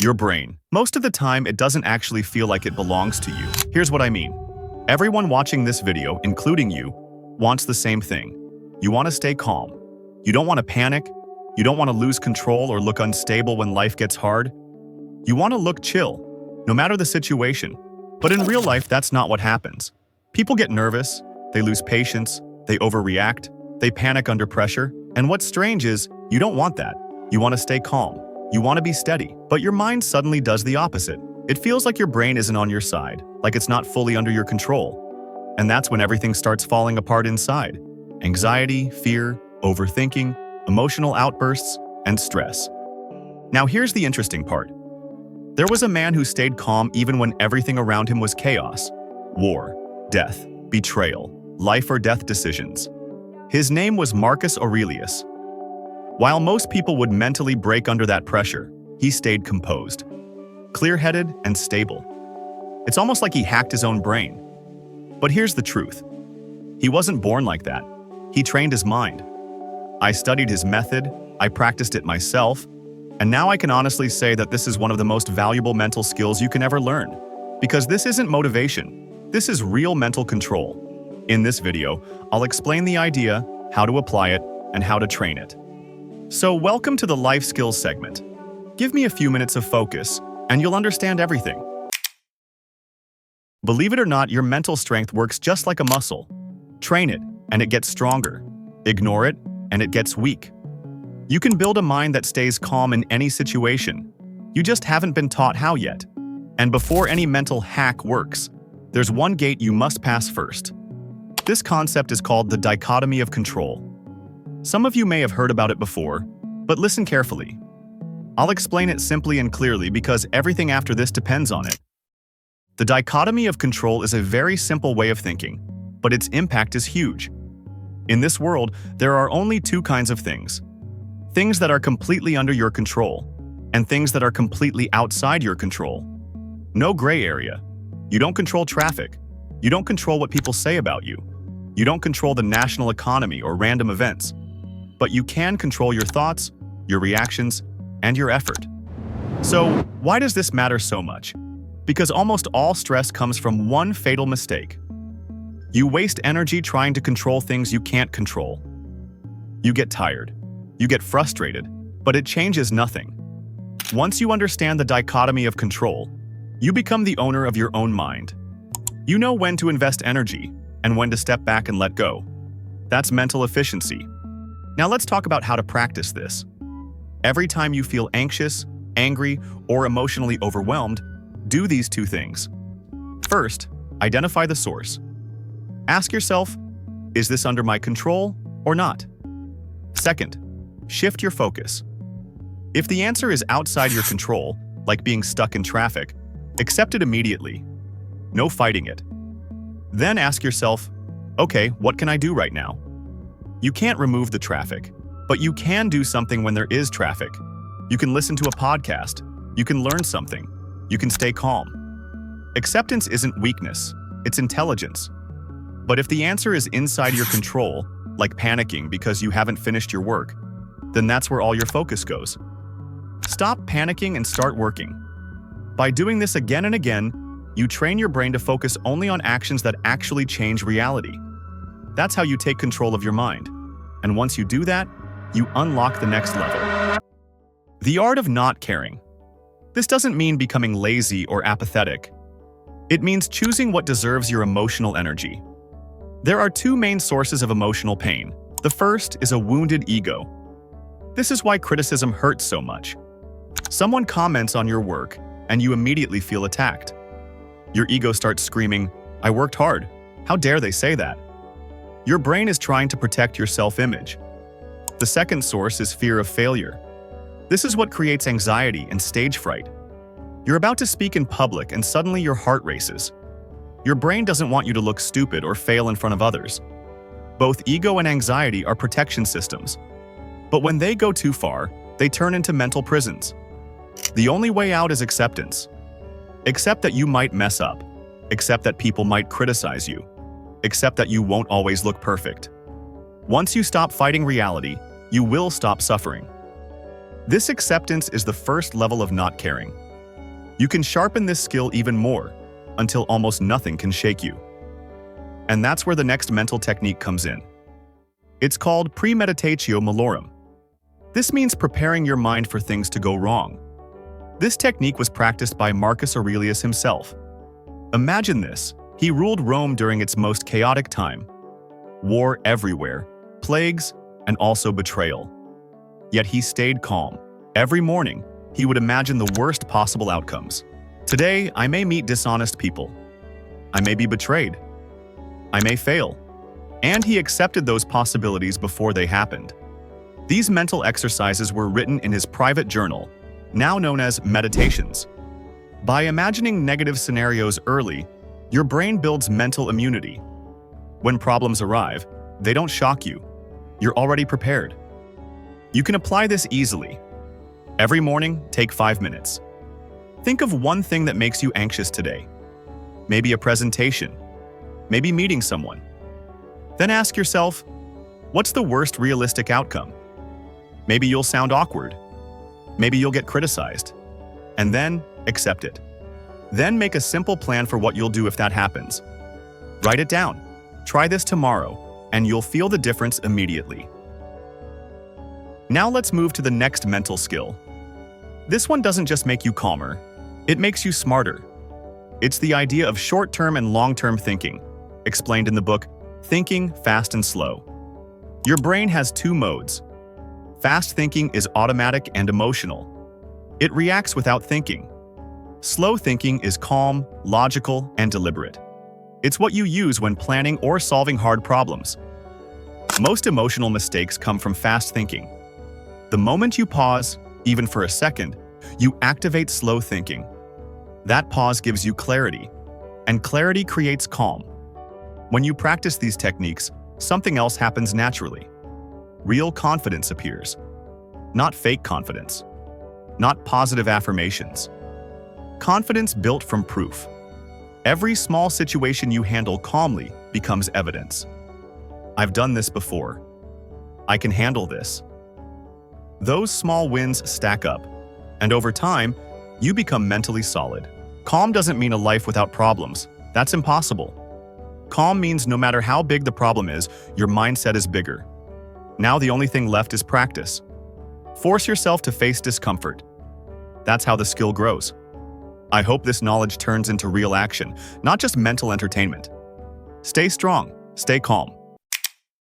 Your brain. Most of the time, it doesn't actually feel like it belongs to you. Here's what I mean. Everyone watching this video, including you, wants the same thing. You want to stay calm. You don't want to panic. You don't want to lose control or look unstable when life gets hard. You want to look chill, no matter the situation. But in real life, that's not what happens. People get nervous, they lose patience, they overreact, they panic under pressure. And what's strange is, you don't want that. You want to stay calm. You want to be steady, but your mind suddenly does the opposite. It feels like your brain isn't on your side, like it's not fully under your control. And that's when everything starts falling apart inside. Anxiety, fear, overthinking, emotional outbursts, and stress. Now here's the interesting part. There was a man who stayed calm even when everything around him was chaos. War, death, betrayal, life or death decisions. His name was Marcus Aurelius. While most people would mentally break under that pressure, he stayed composed, clear-headed and stable. It's almost like he hacked his own brain. But here's the truth. He wasn't born like that. He trained his mind. I studied his method, I practiced it myself, and now I can honestly say that this is one of the most valuable mental skills you can ever learn. Because this isn't motivation, this is real mental control. In this video, I'll explain the idea, how to apply it, and how to train it. So welcome to the life skills segment. Give me a few minutes of focus, and you'll understand everything. Believe it or not, your mental strength works just like a muscle. Train it, and it gets stronger. Ignore it, and it gets weak. You can build a mind that stays calm in any situation. You just haven't been taught how yet. And before any mental hack works, there's one gate you must pass first. This concept is called the dichotomy of control. Some of you may have heard about it before, but listen carefully. I'll explain it simply and clearly because everything after this depends on it. The dichotomy of control is a very simple way of thinking, but its impact is huge. In this world, there are only two kinds of things. Things that are completely under your control, and things that are completely outside your control. No gray area. You don't control traffic. You don't control what people say about you. You don't control the national economy or random events. But you can control your thoughts, your reactions, and your effort. So, why does this matter so much? Because almost all stress comes from one fatal mistake. You waste energy trying to control things you can't control. You get tired. You get frustrated, but it changes nothing. Once you understand the dichotomy of control, you become the owner of your own mind. You know when to invest energy and when to step back and let go. That's mental efficiency. Now let's talk about how to practice this. Every time you feel anxious, angry, or emotionally overwhelmed, do these two things. First, identify the source. Ask yourself, is this under my control or not? Second, shift your focus. If the answer is outside your control, like being stuck in traffic, accept it immediately. No fighting it. Then ask yourself, okay, what can I do right now? You can't remove the traffic, but you can do something when there is traffic. You can listen to a podcast. You can learn something. You can stay calm. Acceptance isn't weakness, it's intelligence. But if the answer is inside your control, like panicking because you haven't finished your work, then that's where all your focus goes. Stop panicking and start working. By doing this again and again, you train your brain to focus only on actions that actually change reality. That's how you take control of your mind. And once you do that, you unlock the next level. The art of not caring. This doesn't mean becoming lazy or apathetic. It means choosing what deserves your emotional energy. There are two main sources of emotional pain. The first is a wounded ego. This is why criticism hurts so much. Someone comments on your work, and you immediately feel attacked. Your ego starts screaming, "I worked hard. How dare they say that?" Your brain is trying to protect your self-image. The second source is fear of failure. This is what creates anxiety and stage fright. You're about to speak in public and suddenly your heart races. Your brain doesn't want you to look stupid or fail in front of others. Both ego and anxiety are protection systems. But when they go too far, they turn into mental prisons. The only way out is acceptance. Accept that you might mess up. Accept that people might criticize you. Accept that you won't always look perfect. Once you stop fighting reality, you will stop suffering. This acceptance is the first level of not caring. You can sharpen this skill even more until almost nothing can shake you. And that's where the next mental technique comes in. It's called premeditatio malorum. This means preparing your mind for things to go wrong. This technique was practiced by Marcus Aurelius himself. Imagine this. He ruled Rome during its most chaotic time. War everywhere, plagues, and also betrayal. Yet he stayed calm. Every morning, he would imagine the worst possible outcomes. Today, I may meet dishonest people. I may be betrayed. I may fail. And he accepted those possibilities before they happened. These mental exercises were written in his private journal, now known as meditations. By imagining negative scenarios early, your brain builds mental immunity. When problems arrive, they don't shock you. You're already prepared. You can apply this easily. Every morning, take 5 minutes. Think of one thing that makes you anxious today. Maybe a presentation. Maybe meeting someone. Then ask yourself, what's the worst realistic outcome? Maybe you'll sound awkward. Maybe you'll get criticized. And then, accept it. Then make a simple plan for what you'll do if that happens. Write it down. Try this tomorrow, and you'll feel the difference immediately. Now let's move to the next mental skill. This one doesn't just make you calmer, it makes you smarter. It's the idea of short-term and long-term thinking, explained in the book Thinking, Fast and Slow. Your brain has 2 modes. Fast thinking is automatic and emotional. It reacts without thinking. Slow thinking is calm, logical, and deliberate. It's what you use when planning or solving hard problems. Most emotional mistakes come from fast thinking. The moment you pause, even for a second, you activate slow thinking. That pause gives you clarity, and clarity creates calm. When you practice these techniques, something else happens naturally. Real confidence appears. Not fake confidence. Not positive affirmations. Confidence built from proof. Every small situation you handle calmly becomes evidence. I've done this before. I can handle this. Those small wins stack up, and over time, you become mentally solid. Calm doesn't mean a life without problems. That's impossible. Calm means no matter how big the problem is, your mindset is bigger. Now the only thing left is practice. Force yourself to face discomfort. That's how the skill grows. I hope this knowledge turns into real action, not just mental entertainment. Stay strong, stay calm,